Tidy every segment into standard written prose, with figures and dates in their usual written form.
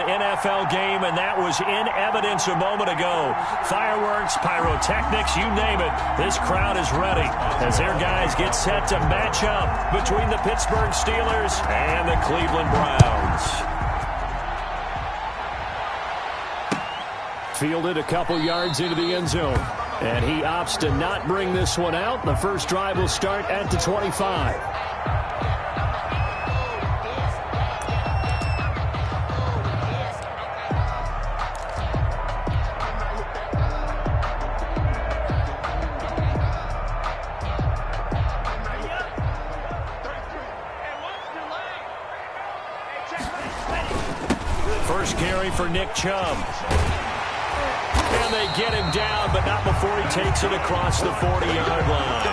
NFL game, and that was in evidence a moment ago. Fireworks, pyrotechnics, you name it. This crowd is ready as their guys get set to match up between the Pittsburgh Steelers and the Cleveland Browns. Fielded a couple yards into the end zone. And he opts to not bring this one out. The first drive will start at the 25. First carry for Nick Chubb. And they get him down, but not before he takes it across the 40-yard line.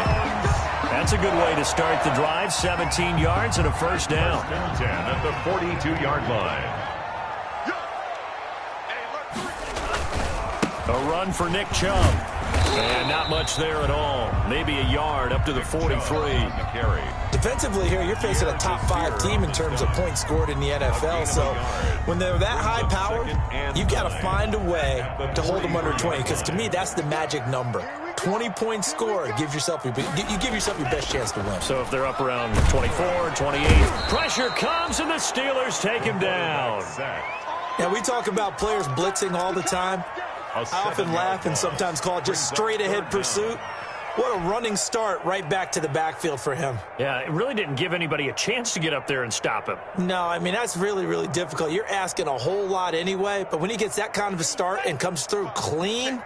That's a good way to start the drive. 17 yards and a first down. 10 at the 42-yard line. A run for Nick Chubb. And not much there at all. Maybe a yard up to the 43. Defensively here, you're facing a top 5 team in terms of points scored in the NFL. So when they're that high powered, you've got to find a way to hold them under 20. Because to me, that's the magic number. 20 points scored, you give yourself your best chance to win. So if they're up around 24, 28, pressure comes and the Steelers take him down. Now we talk about players blitzing all the time. I often laugh and sometimes call it just straight-ahead pursuit. What a running start right back to the backfield for him. Yeah, it really didn't give anybody a chance to get up there and stop him. No, I mean, that's really, really difficult. You're asking a whole lot anyway, but when he gets that kind of a start and comes through clean,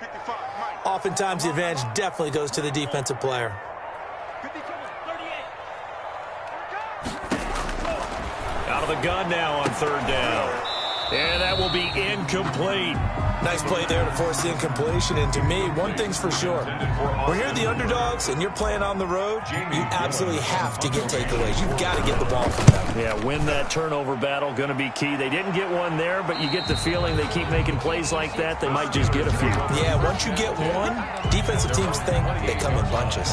oftentimes the advantage definitely goes to the defensive player. Out of the gun now on third down. And that will be incomplete. Nice play there to force the incompletion. And to me, one thing's for sure. When you're the underdogs and you're playing on the road, you absolutely have to get takeaways. You've got to get the ball from them. Yeah, win that turnover battle, going to be key. They didn't get one there, but you get the feeling they keep making plays like that, they might just get a few. Yeah, once you get one, defensive teams think they come in bunches.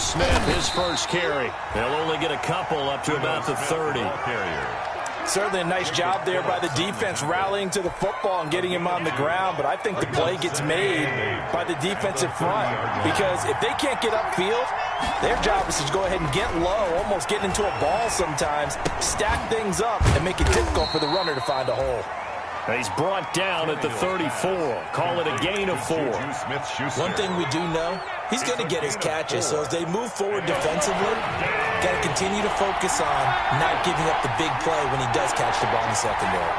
Smith, his first carry. They'll only get a couple up to about the 30. Certainly a nice job there by the defense rallying to the football and getting him on the ground, but I think the play gets made by the defensive front because if they can't get upfield, their job is to go ahead and get low, almost get into a ball sometimes, stack things up, and make it difficult for the runner to find a hole. He's brought down at the 34. Call it a gain of 4. One thing we do know, he's going to get his catches. So as they move forward defensively, got to continue to focus on not giving up the big play when he does catch the ball in the secondary.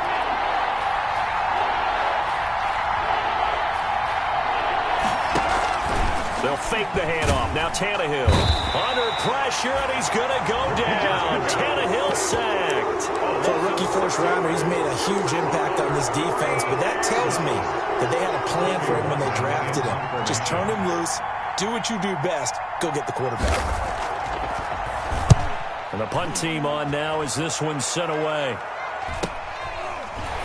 They'll fake the handoff. Now Tannehill under pressure, and he's going to go down. Tannehill sacked. For a rookie first-rounder, he's made a huge impact on this defense, but that tells me that they had a plan for him when they drafted him. Just turn him loose, do what you do best, go get the quarterback. And the punt team on now as this one's sent away.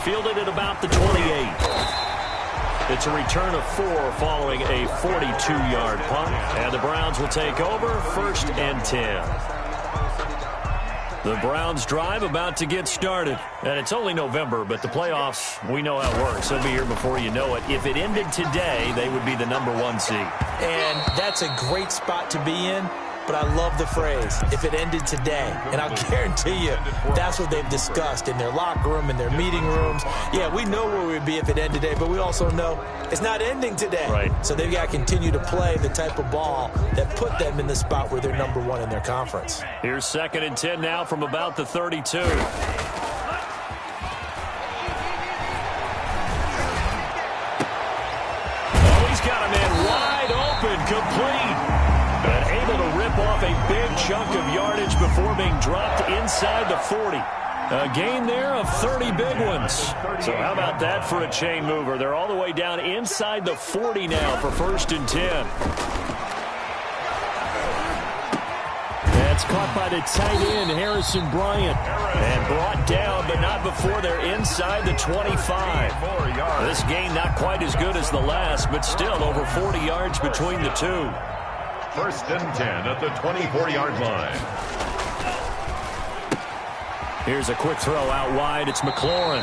Fielded at about the 28. It's a return of 4 following a 42-yard punt. And the Browns will take over, 1st and 10. The Browns drive about to get started. And it's only November, but the playoffs, we know how it works. They'll be here before you know it. If it ended today, they would be the #1 seed. And that's a great spot to be in. But I love the phrase, if it ended today. And I'll guarantee you, that's what they've discussed in their locker room, in their meeting rooms. Yeah, we know where we'd be if it ended today, but we also know it's not ending today. Right. So they've got to continue to play the type of ball that put them in the spot where they're #1 in their conference. Here's 2nd and 10 now from about the 32. Oh, he's got a man wide open, complete. And able to rip off a big chunk of yardage before being dropped inside the 40. A gain there of 30 big ones. So how about that for a chain mover? They're all the way down inside the 40 now for 1st and 10. That's caught by the tight end, Harrison Bryant. And brought down, but not before they're inside the 25. This gain not quite as good as the last, but still over 40 yards between the two. First and 10 at the 24-yard line. Here's a quick throw out wide. It's McLaurin.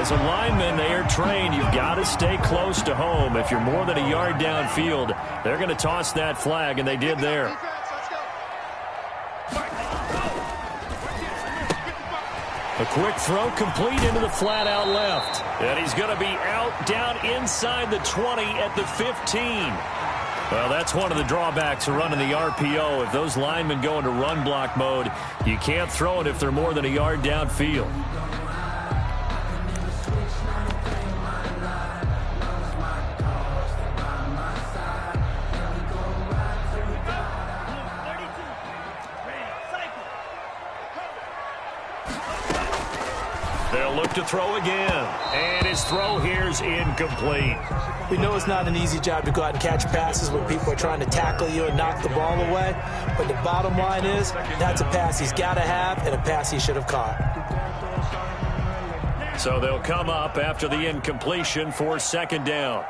As a lineman, they are trained. You've got to stay close to home. If you're more than a yard downfield, they're going to toss that flag, and they did there. A quick throw complete into the flat out left. And he's going to be out down inside the 20 at the 15. Well, that's one of the drawbacks of running the RPO. If those linemen go into run block mode, you can't throw it if they're more than a yard downfield. They'll look to throw again, and his throw here's incomplete. We know it's not an easy job to go out and catch passes when people are trying to tackle you and knock the ball away, but the bottom line is that's a pass he's got to have and a pass he should have caught. So they'll come up after the incompletion for second down.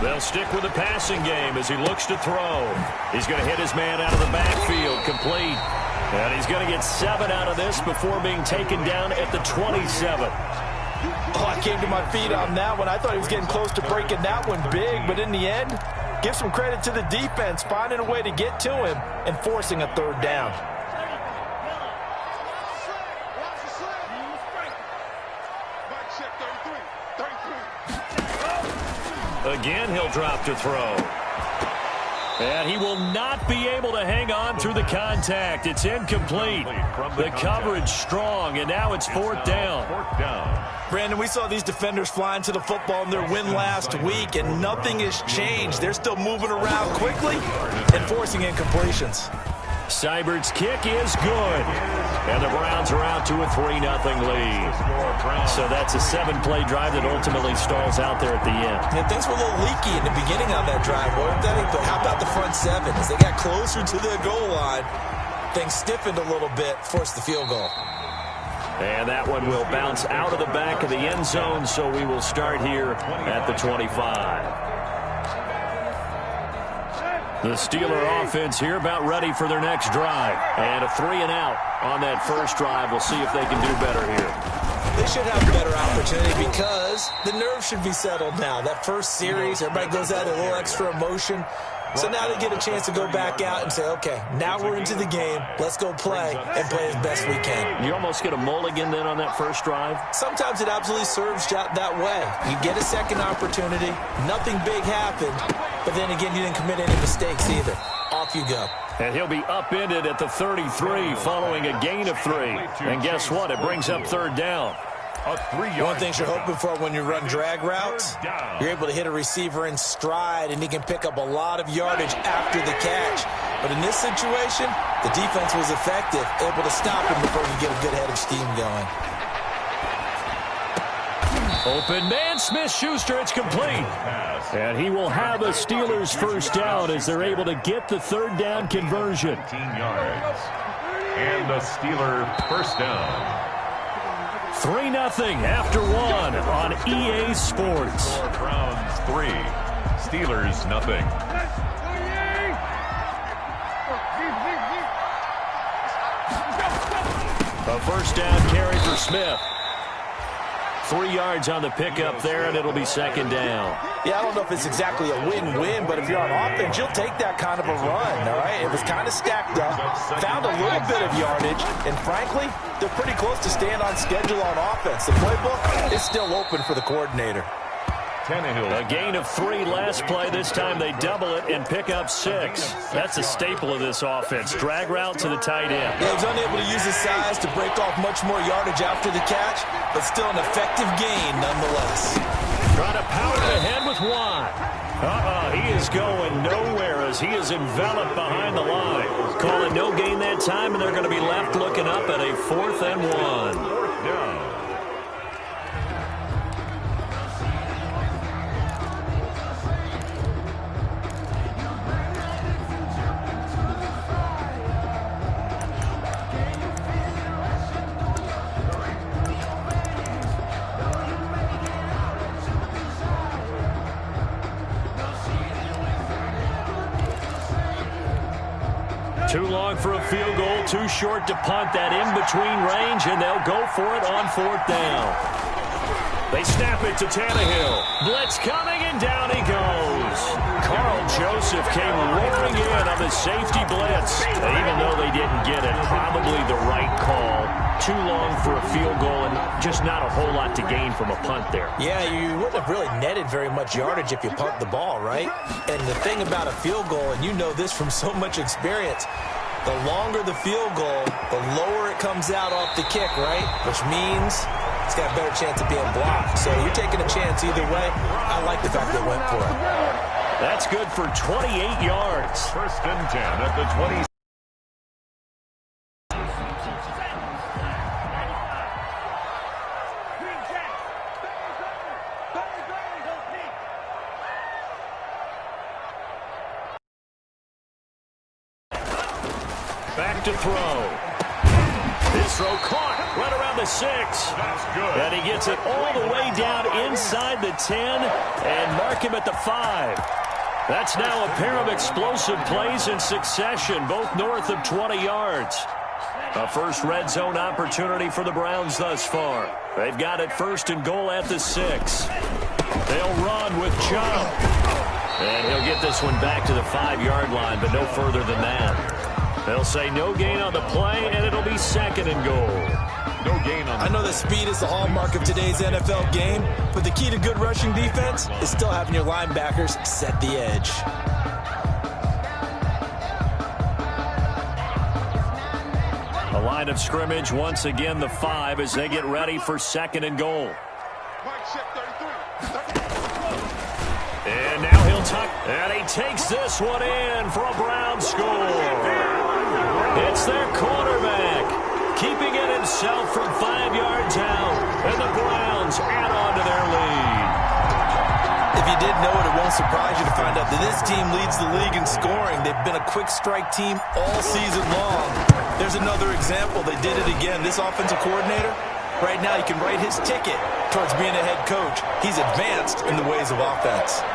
They'll stick with the passing game as he looks to throw. He's going to hit his man out of the backfield, complete. And he's going to get 7 out of this before being taken down at the 27. Oh, I came to my feet on that one. I thought he was getting close to breaking that one big, but in the end, give some credit to the defense, finding a way to get to him and forcing a third down. Again, he'll drop to throw. And he will not be able to hang on through the contact. It's incomplete. The coverage strong, and now it's fourth down. Brandon, we saw these defenders flying to the football in their win last week, and nothing has changed. They're still moving around quickly and forcing incompletions. Seibert's kick is good. And the Browns are out to a 3-0 lead. So that's a 7-play drive that ultimately stalls out there at the end. Yeah, things were a little leaky in the beginning of that drive, weren't they? But how about the front 7? As they got closer to the goal line, things stiffened a little bit, forced the field goal. And that one will bounce out of the back of the end zone, so we will start here at the 25. The Steeler offense here about ready for their next drive. And a 3-and-out on that first drive. We'll see if they can do better here. They should have a better opportunity because the nerves should be settled now. That first series, everybody goes out a little extra emotion. So now they get a chance to go back out and say, okay, now we're into the game. Let's go play and play as best we can. You almost get a mulligan then on that first drive? Sometimes it absolutely serves that way. You get a second opportunity. Nothing big happened. But then again, you didn't commit any mistakes either. Off you go. And he'll be upended at the 33 following a gain of 3. And guess what? It brings up third down. One thing you're hoping for when you run drag routes, you're able to hit a receiver in stride, and he can pick up a lot of yardage after the catch. But in this situation, the defense was effective, able to stop him before he get a good head of steam going. Open man, Smith-Schuster, it's complete. And he will have a Steelers first down as they're able to get the third down conversion. 15 yards. And the Steeler first down. 3-0 after 1 on EA Sports. Browns 3, Steelers nothing. A first down carry for Smith. 3 yards on the pickup there, and it'll be second down. Yeah, I don't know if it's exactly a win-win, but if you're on offense, you'll take that kind of a run, all right? It was kind of stacked up, found a little bit of yardage, and frankly, they're pretty close to staying on schedule on offense. The playbook is still open for the coordinator. A gain of 3 last play. This time they double it and pick up 6. That's a staple of this offense. Drag route to the tight end. Yeah, he was unable to use his size to break off much more yardage after the catch, but still an effective gain nonetheless. Trying to power ahead with Watt. He is going nowhere as he is enveloped behind the line. Calling no gain that time, and they're going to be left looking up at a 4th and 1. Too long for a field goal, too short to punt that in-between range, and they'll go for it on 4th down. They snap it to Tannehill. Blitz coming, and down he goes. Carl Joseph came roaring in on the safety blitz. And even though they didn't get it, probably the right call. Too long for a field goal and just not a whole lot to gain from a punt there. Yeah, you wouldn't have really netted very much yardage if you punt the ball, right? And the thing about a field goal, and you know this from so much experience, the longer the field goal, the lower it comes out off the kick, right? Which means it's got a better chance of being blocked. So you're taking a chance either way. I like the fact they went for it. That's good for 28 yards. 1st and 10 at the 20. Back to throw. His throw caught right around the 6. That's good. And he gets it all the way down inside the 10 and mark him at the 5. That's now a pair of explosive plays in succession, both north of 20 yards. A first red zone opportunity for the Browns thus far. They've got it 1st and goal at the 6. They'll run with Chubb. And he'll get this one back to the 5-yard line, but no further than that. They'll say no gain on the play, and it'll be 2nd and goal. No gain on the I know that speed is the hallmark of today's NFL game, but the key to good rushing defense is still having your linebackers set the edge. A line of scrimmage, once again the 5 as they get ready for 2nd and goal. And now he'll tuck, and he takes this one in for a Brown score. It's their quarterback, keeping it himself from 5 yards out, and the Browns add on to their lead. If you didn't know it, it won't surprise you to find out that this team leads the league in scoring. They've been a quick strike team all season long. There's another example. They did it again. This offensive coordinator, right now he can write his ticket towards being a head coach. He's advanced in the ways of offense.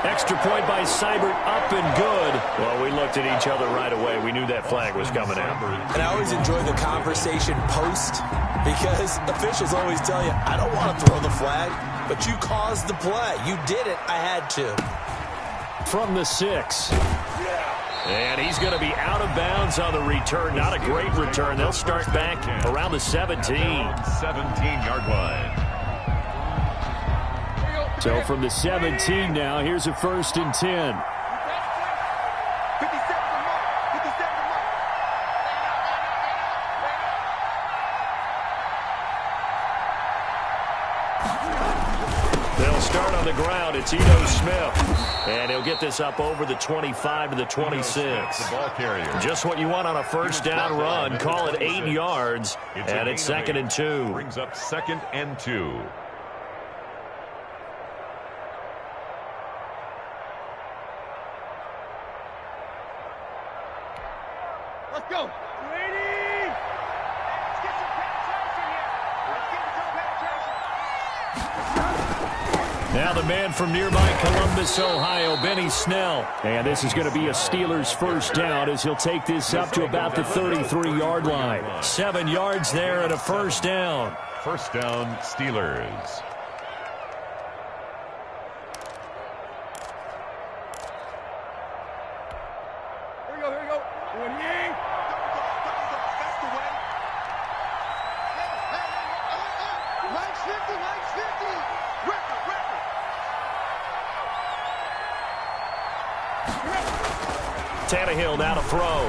Extra point by Seibert, up and good. Well, we looked at each other right away. We knew that flag was coming out. And I always enjoy the conversation post because officials always tell you, I don't want to throw the flag, but you caused the play. You did it. I had to. From the 6. And he's going to be out of bounds on the return. Not a great return. They'll start back around the 17. 17-yard line. So from the 17 now, here's a 1st and 10. They'll start on the ground. It's Ito Smith. And he'll get this up over the 25 to the 26. The ball carrier. Just what you want on a 1st down run. Call it 8 yards. And it's 2nd and 2. Brings up 2nd and 2. Let's go. Ready? Let's get some penetration here. Let's get some penetration. Now the man from nearby Columbus, Ohio, Benny Snell. And this is going to be a Steelers 1st down as he'll take this up to about the 33-yard line. 7 yards there and a 1st down. 1st down, Steelers. Here we go. One here. That's the way. Hey. Mike's 50. Tannehill now to throw.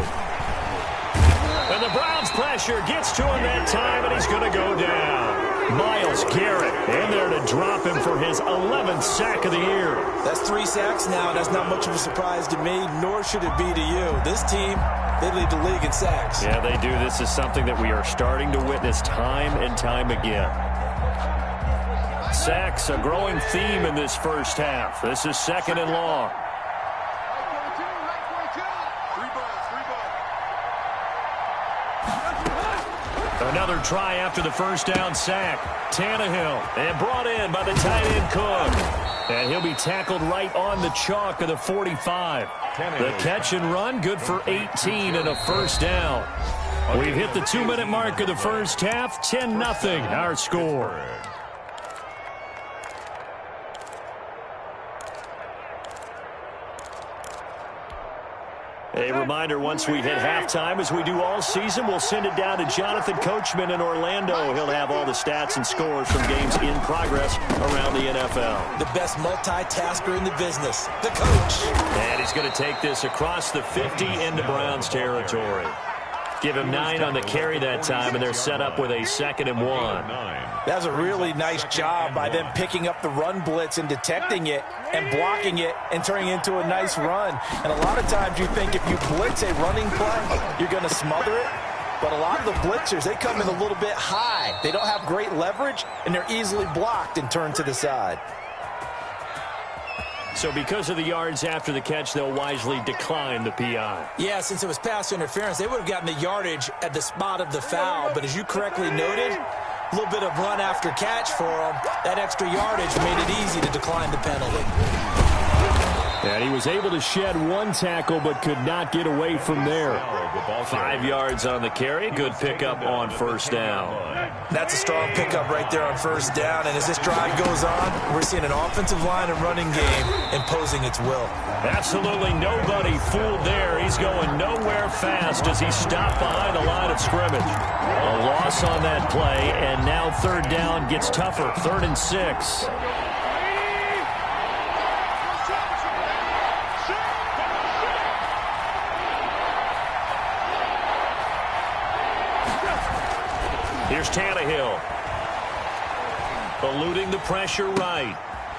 And the Browns pressure gets to him that time, and he's going to go down. Myles Garrett in there to drop him for his 11th sack of the year. That's 3 sacks now, and that's not much of a surprise to me, nor should it be to you. This team, they lead the league in sacks. Yeah, they do. This is something that we are starting to witness time and time again. Sacks, a growing theme in this 1st half. This is 2nd and long. Another try after the first down sack. Tannehill, and brought in by the tight end Cook. And he'll be tackled right on the chalk of the 45. The catch and run, good for 18 and a first down. We've hit the 2-minute mark of the first half. 10-0 our score. A reminder, once we hit halftime, as we do all season, we'll send it down to Jonathan Coachman in Orlando. He'll have all the stats and scores from games in progress around the NFL. The best multitasker in the business, the coach. And he's going to take this across the 50 into Browns territory. Give him 9 on the carry that time, and they're set up with a 2nd and 1. That's a really nice job by them picking up the run blitz and detecting it and blocking it and turning it into a nice run. And a lot of times you think if you blitz a running play, you're going to smother it. But a lot of the blitzers, they come in a little bit high. They don't have great leverage, and they're easily blocked and turned to the side. So because of the yards after the catch, they'll wisely decline the PI. Yeah, since it was pass interference, they would have gotten the yardage at the spot of the foul. But as you correctly noted, a little bit of run after catch for them. That extra yardage made it easy to decline the penalty. And he was able to shed 1 tackle but could not get away from there. 5 yards on the carry. Good pickup on first down. That's a strong pickup right there on first down. And as this drive goes on, we're seeing an offensive line and running game imposing its will. Absolutely nobody fooled there. He's going nowhere fast as he stopped behind the line of scrimmage. A loss on that play, and now 3rd down gets tougher. 3rd and 6. Here's Tannehill. Eluding the pressure right.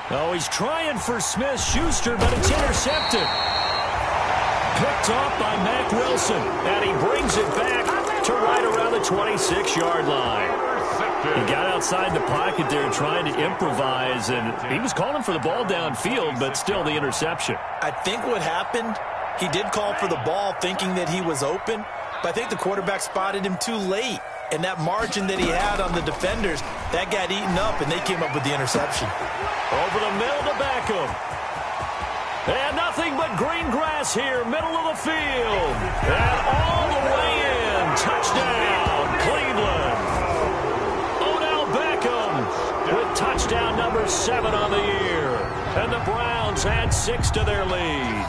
Oh, he's trying for Smith-Schuster, but it's intercepted. Picked off by Mack Wilson, and he brings it back to right around the 26-yard line. He got outside the pocket there trying to improvise, and he was calling for the ball downfield, but still the interception. I think what happened, he did call for the ball thinking that he was open, but I think the quarterback spotted him too late. And that margin that he had on the defenders, that got eaten up, and they came up with the interception. Over the middle to Beckham. And nothing but green grass here, middle of the field. And all the way in. Touchdown, Cleveland. Odell Beckham with touchdown number 7 on the year. And the Browns add 6 to their lead.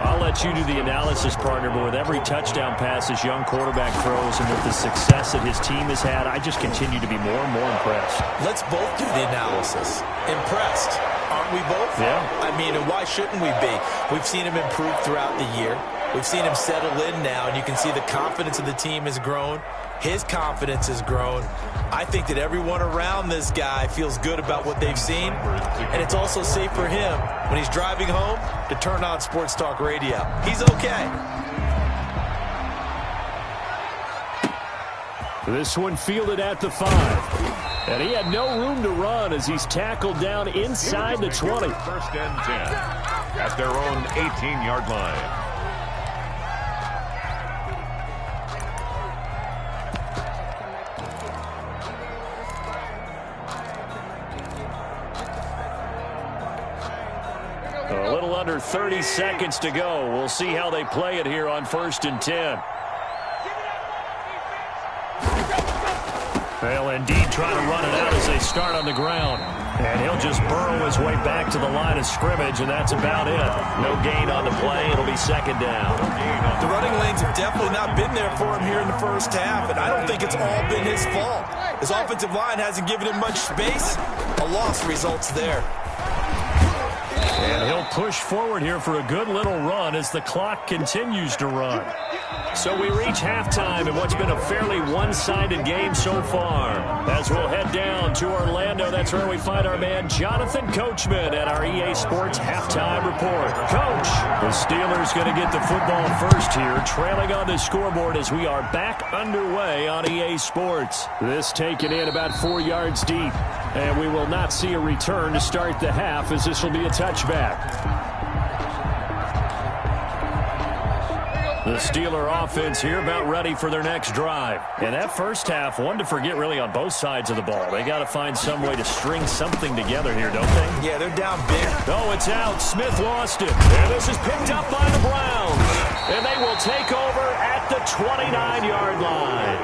I'll let you do the analysis, partner, but with every touchdown pass this young quarterback throws and with the success that his team has had, I just continue to be more and more impressed. Let's both do the analysis. Impressed, aren't we both? Yeah. I mean, and why shouldn't we be? We've seen him improve throughout the year. We've seen him settle in now, and you can see the confidence of the team has grown. His confidence has grown. I think that everyone around this guy feels good about what they've seen, and it's also safe for him when he's driving home to turn on Sports Talk Radio. He's okay. This one fielded at the 5. And he had no room to run as he's tackled down inside the 20. 1st and 10 at their own 18-yard line. A little under 30 seconds to go. We'll see how they play it here on 1st and 10. They'll indeed try to run it out as they start on the ground. And he'll just burrow his way back to the line of scrimmage, and that's about it. No gain on the play. It'll be 2nd down. The running lanes have definitely not been there for him here in the first half, and I don't think it's all been his fault. His offensive line hasn't given him much space. A loss results there. And he'll push forward here for a good little run as the clock continues to run. So we reach halftime in what's been a fairly one-sided game so far. As we'll head down to Orlando, that's where we find our man Jonathan Coachman at our EA Sports Halftime Report. Coach, the Steelers going to get the football first here, trailing on the scoreboard as we are back underway on EA Sports. This taken in about 4 yards deep, and we will not see a return to start the half as this will be a touchback. The Steeler offense here about ready for their next drive. And that first half, one to forget really on both sides of the ball. They got to find some way to string something together here, don't they? Yeah, they're down big. Oh, it's out. Smith lost it. And this is picked up by the Browns. And they will take over at the 29-yard line.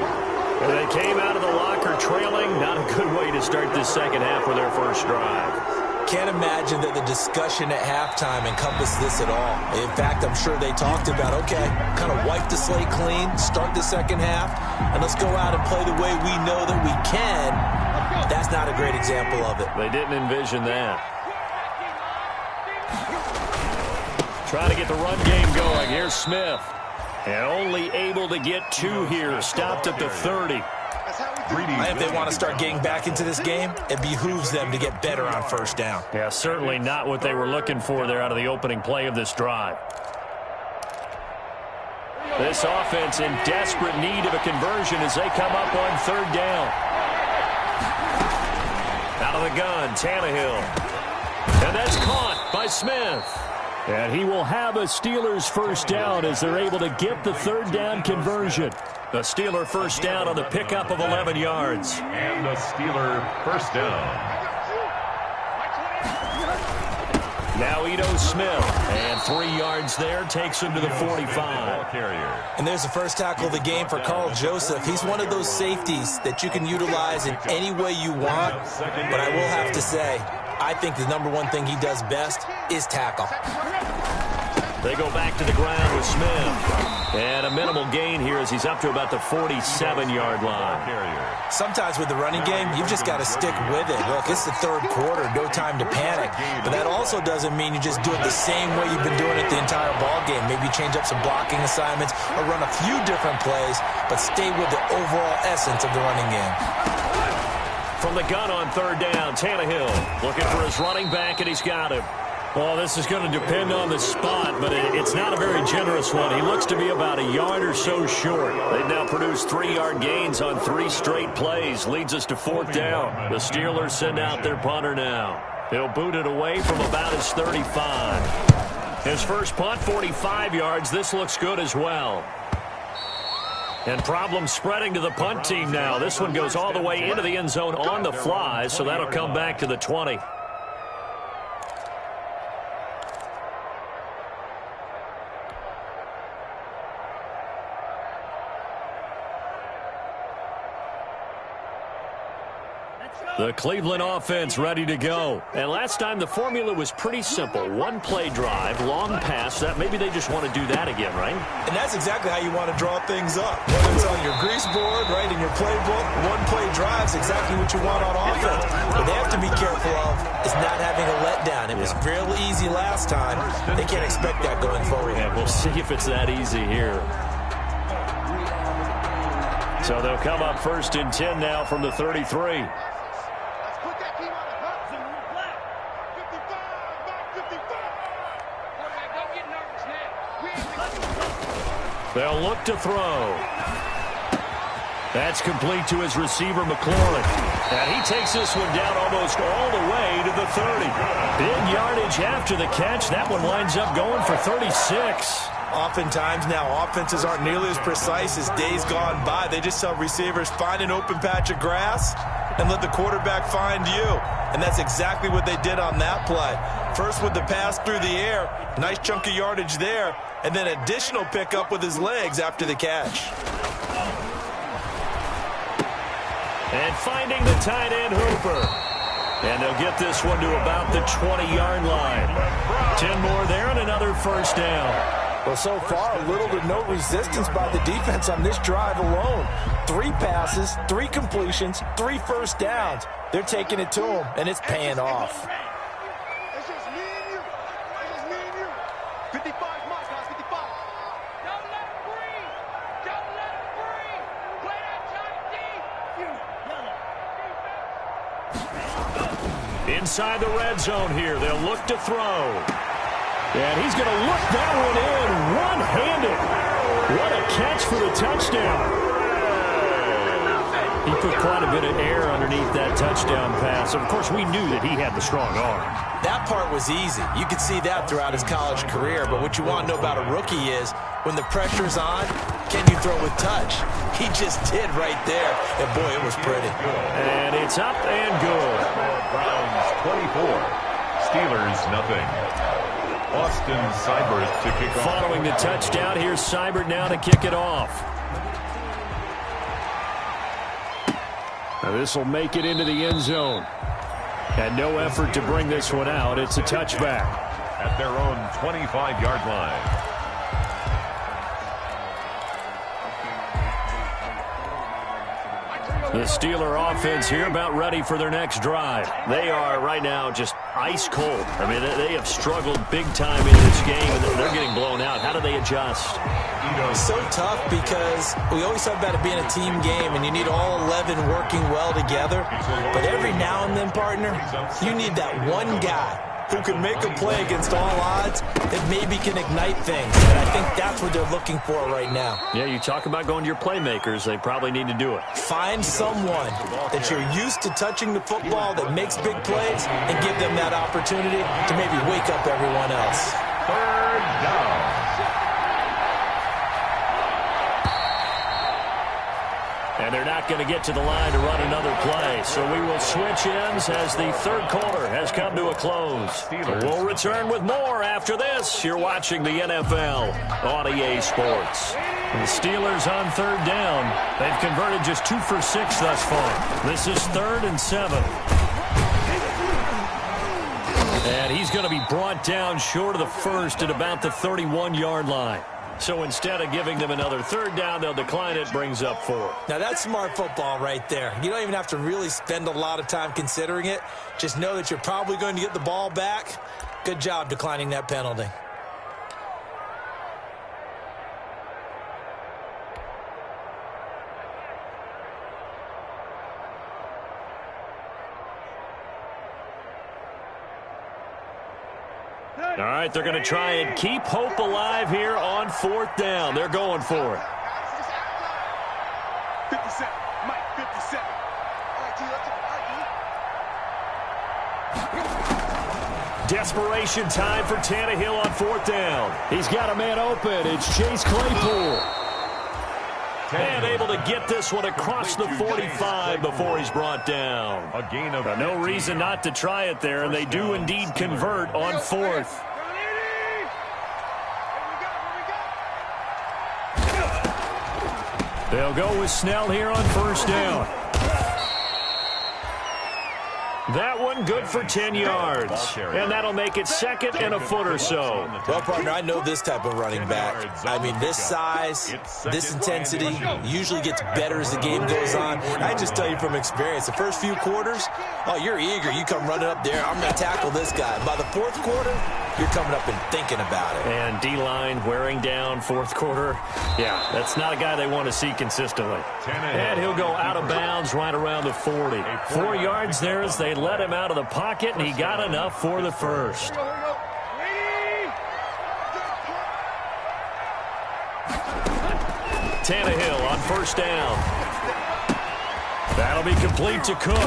And they came out of the locker trailing. Not a good way to start this second half with their first drive. Can't imagine that the discussion at halftime encompassed this at all. In fact, I'm sure they talked about, okay, kind of wipe the slate clean, start the second half, and let's go out and play the way we know that we can. That's not a great example of it. They didn't envision that. Trying to get the run game going. Here's Smith. And only able to get 2 here. Stopped at the 30. If they want to start getting back into this game, it behooves them to get better on first down. Yeah, certainly not what they were looking for there out of the opening play of this drive. This offense in desperate need of a conversion as they come up on third down. Out of the gun, Tannehill. And that's caught by Smith. And he will have a Steelers first down as they're able to get the third down conversion. The Steeler first down on the pickup of 11 yards. And the Steeler first down. Now Ito Smith. And 3 yards there takes him to the 45. And there's the first tackle of the game for Carl Joseph. He's one of those safeties that you can utilize in any way you want. But I will have to say, I think the number one thing he does best is tackle. They go back to the ground with Smith. And a minimal gain here as he's up to about the 47-yard line. Sometimes with the running game, you've just got to stick with it. Look, it's the third quarter, no time to panic. But that also doesn't mean you just do it the same way you've been doing it the entire ball game. Maybe change up some blocking assignments or run a few different plays, but stay with the overall essence of the running game. From the gun on third down, Tannehill looking for his running back, and he's got him. Well, this is going to depend on the spot, but it's not a very generous one. He looks to be about a yard or so short. They've now produced 3-yard gains on 3 straight plays. Leads us to fourth down. The Steelers send out their punter now. He'll boot it away from about his 35. His first punt, 45 yards. This looks good as well. And problems spreading to the punt team now. This one goes all the way into the end zone on the fly, so that'll come back to the 20. The Cleveland offense ready to go. And last time the formula was pretty simple. 1-play drive, long pass. That maybe they just want to do that again, right? And that's exactly how you want to draw things up. Whether it's on your grease board, right, in your playbook, 1-play drive is exactly what you want on offense. What they have to be careful of is not having a letdown. It was real easy last time. They can't expect that going forward. Yeah, we'll see if it's that easy here. So they'll come up first and 10 now from the 33. They'll look to throw. That's complete to his receiver, McLaurin. And he takes this one down almost all the way to the 30. Big yardage after the catch. That one winds up going for 36. Oftentimes now, offenses aren't nearly as precise as days gone by. They just tell receivers, find an open patch of grass and let the quarterback find you. And that's exactly what they did on that play. First with the pass through the air, nice chunk of yardage there, and then additional pickup with his legs after the catch. And finding the tight end, Hooper. And they'll get this one to about the 20-yard line. 10 more there and another first down. Well, so far, little to no resistance by the defense on this drive alone. 3 passes, 3 completions, 3 first downs. They're taking it to them, and it's paying off. It's just me and you. It's just me and you. 55 my guys, 55. Don't let him breathe. Don't let him breathe. Play that tight D. Inside the red zone here. They'll look to throw. And he's going to look that one in one-handed. What a catch for the touchdown. He put quite a bit of air underneath that touchdown pass. Of course, we knew that he had the strong arm. That part was easy. You could see that throughout his college career. But what you want to know about a rookie is when the pressure's on, can you throw with touch? He just did right there. And, boy, it was pretty. And it's up and good. Browns 24, Steelers nothing. Austin Seibert to kick off. Following the touchdown, here's Seibert now to kick it off. Now this will make it into the end zone. And no effort to bring this one out. It's a touchback. At their own 25-yard line. The Steeler offense here about ready for their next drive. They are right now just ice cold. I mean, they have struggled big time in this game, and they're getting blown out. How do they adjust? So tough because we always talk about it being a team game, and you need all 11 working well together. But every now and then, partner, you need that one guy who can make a play against all odds that maybe can ignite things. And I think that's what they're looking for right now. Yeah, you talk about going to your playmakers. They probably need to do it. Find someone that you're used to touching the football that makes big plays and give them that opportunity to maybe wake up everyone else. Third down. And they're not going to get to the line to run another play. So we will switch ends as the third quarter has come to a close. We'll return with more after this. You're watching the NFL on EA Sports. The Steelers on third down. They've converted just 2 for 6 thus far. This is 3rd and 7. And he's going to be brought down short of the first at about the 31-yard line. So instead of giving them another third down, they'll decline it, brings up 4. Now, that's smart football right there. You don't even have to really spend a lot of time considering it. Just know that you're probably going to get the ball back. Good job declining that penalty. All right, they're going to try and keep hope alive here on 4th down. They're going for it. 57, Mike, 57. All right, T, let's go. Desperation time for Tannehill on 4th down. He's got a man open. It's Chase Claypool. And able to get this one across the 45 before he's brought down. A gain of no reason not to try it there, and they do indeed convert on 4th. They'll go with Snell here on 1st down. That one good for 10 yards. And that'll make it 2nd and a foot or so. Well, partner, I know this type of running back. I mean, this size, this intensity usually gets better as the game goes on. I just tell you from experience, the first few quarters, oh, you're eager. You come running up there, I'm going to tackle this guy. By the 4th quarter, you're coming up and thinking about it. And D-line wearing down 4th quarter. Yeah, that's not a guy they want to see consistently. And he'll go out of bounds right around the 40. 4 yards there as they let him out of the pocket, and he got enough for the first. Tannehill on 1st down. That'll be complete to Cook.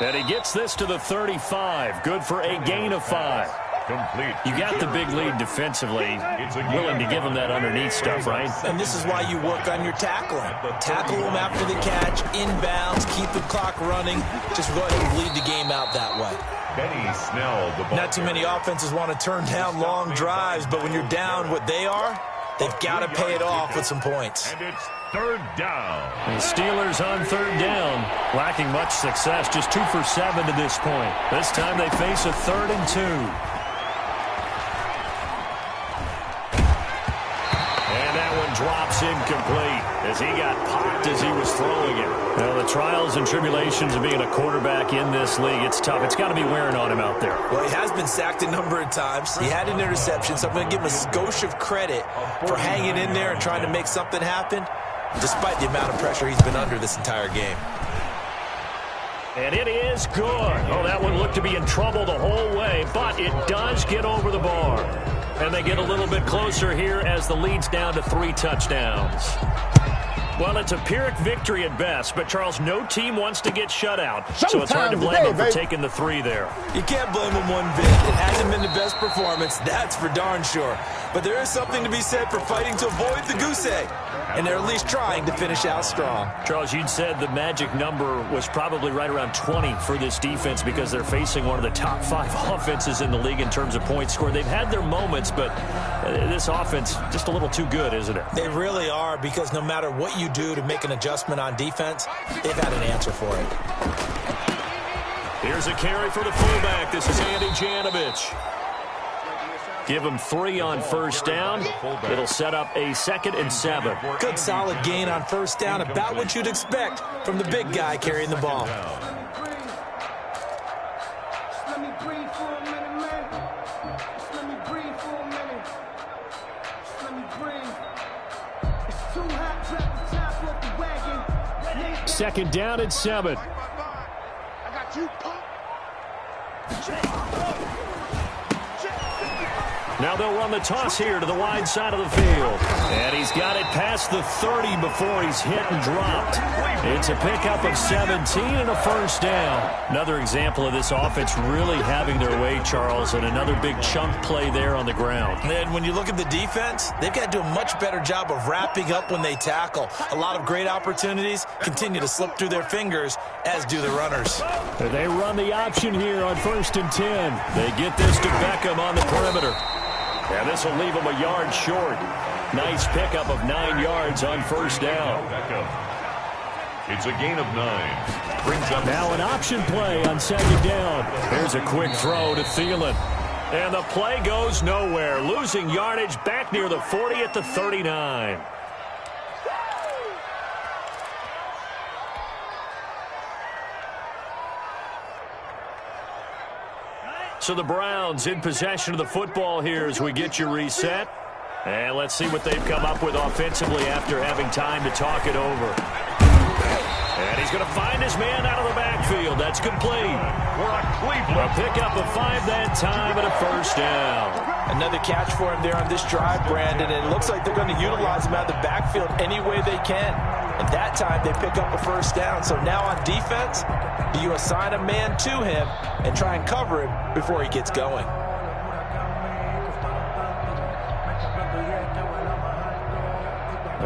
And he gets this to the 35. Good for a gain of 5. Complete. You got the big lead defensively. Willing to give him that underneath stuff, right? And this is why you work on your tackling. Tackle him after the catch, inbounds, keep the clock running. Just go ahead and lead the game out that way. Benny Snell, the ball. Not too many offenses want to turn down long drives, but when you're down what they are, they've got to pay it off with some points. And it's 3rd down. The Steelers on 3rd down. Lacking much success, just 2 for 7 to this point. This time they face a 3rd and 2. Drops incomplete as he got popped as he was throwing it. Now, the trials and tribulations of being a quarterback in this league, it's tough. It's got to be wearing on him out there. Well, he has been sacked a number of times. He had an interception, so I'm going to give him a skosh of credit for hanging in there and trying to make something happen, despite the amount of pressure he's been under this entire game. And it is good. Oh, that one looked to be in trouble the whole way, but it does get over the bar. And they get a little bit closer here as the lead's down to 3 touchdowns. Well, it's a Pyrrhic victory at best, but, Charles, no team wants to get shut out, so it's hard to blame them for taking the 3 there. You can't blame them one bit. It hasn't been the best performance, that's for darn sure. But there is something to be said for fighting to avoid the goose egg, and they're at least trying to finish out strong. Charles, you'd said the magic number was probably right around 20 for this defense because they're facing one of the top 5 offenses in the league in terms of points scored. They've had their moments, but this offense just a little too good, isn't it? They really are, because no matter what you do to make an adjustment on defense, they've had an answer for it. Here's a carry for the fullback. This is Andy Janovich. Give him 3 on first down. It'll set up a 2nd and 7. Good solid gain on first down, about what you'd expect from the big guy carrying the ball. Second down and 7. I got you, punk. Now they'll run the toss here to the wide side of the field. And he's got it past the 30 before he's hit and dropped. It's a pickup of 17 and a first down. Another example of this offense really having their way, Charles, and another big chunk play there on the ground. And when you look at the defense, they've got to do a much better job of wrapping up when they tackle. A lot of great opportunities continue to slip through their fingers, as do the runners. They run the option here on 1st and 10. They get this to Beckham on the perimeter. And this will leave them a yard short. Nice pickup of 9 yards on first down. It's a gain of 9. Brings up now an option play on 2nd down. Here's a quick throw to Thielen. And the play goes nowhere. Losing yardage back near the 40 at the 39. So the Browns in possession of the football here as we get you reset. And let's see what they've come up with offensively after having time to talk it over. And he's going to find his man out of the backfield. That's complete. A pickup of 5 that time and a first down. Another catch for him there on this drive, Brandon, and it looks like they're going to utilize him out of the backfield any way they can. And that time they pick up a first down. So now on defense, do you assign a man to him and try and cover him before he gets going?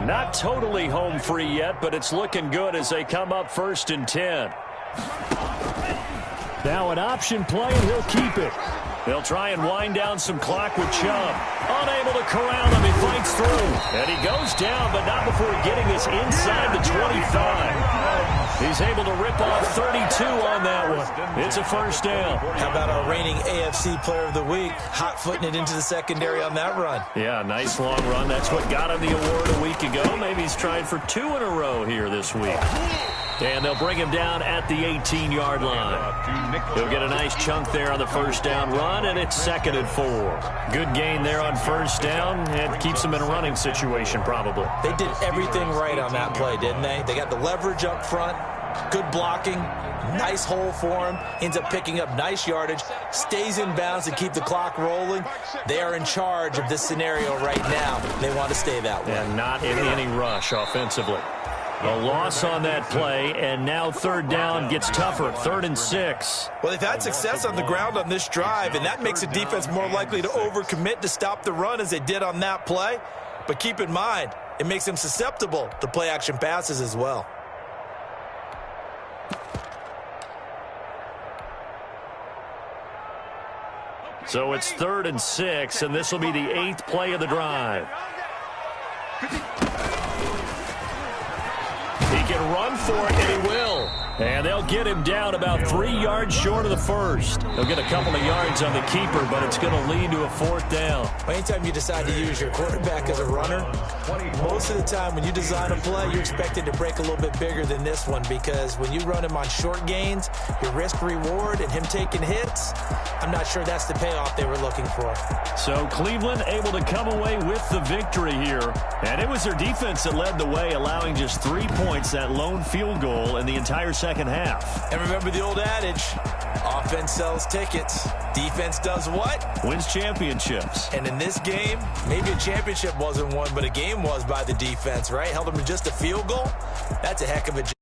Not totally home free yet, but it's looking good as they come up 1st and 10. Now an option play, and he'll keep it. They'll try and wind down some clock with Chubb. Unable to corral him, he fights through. And he goes down, but not before getting this inside the 25. He's able to rip off 32 on that one. It's a first down. How about our reigning AFC Player of the Week, hot-footing it into the secondary on that run? Yeah, nice long run. That's what got him the award a week ago. Maybe he's trying for 2 in a row here this week. And they'll bring him down at the 18-yard line. He'll get a nice chunk there on the first down run, and it's 2nd and 4. Good gain there on first down. It keeps him in a running situation, probably. They did everything right on that play, didn't they? They got the leverage up front, good blocking, nice hole for him, ends up picking up nice yardage, stays in bounds to keep the clock rolling. They are in charge of this scenario right now. They want to stay that way. And not in any rush offensively. A loss on that play, and now 3rd down gets tougher, 3rd and 6. Well, they've had success on the ground on this drive, and that makes the defense more likely to overcommit to stop the run as they did on that play. But keep in mind, it makes them susceptible to play-action passes as well. So it's 3rd and 6, and this will be the 8th play of the drive. He can run for it, and he will. And they'll get him down about 3 yards short of the first. They'll get a couple of yards on the keeper, but it's going to lead to a 4th down. Anytime you decide to use your quarterback as a runner, most of the time when you design a play, you're expected to break a little bit bigger than this one, because when you run him on short gains, your risk-reward and him taking hits, I'm not sure that's the payoff they were looking for. So Cleveland able to come away with the victory here. And it was their defense that led the way, allowing just 3 points, that lone field goal in the entire second half. And remember the old adage, Offense sells tickets. Defense does what? Wins championships. And in this game, maybe a championship wasn't won, but a game was by the defense, right? Held them to just a field goal. That's a heck of a job.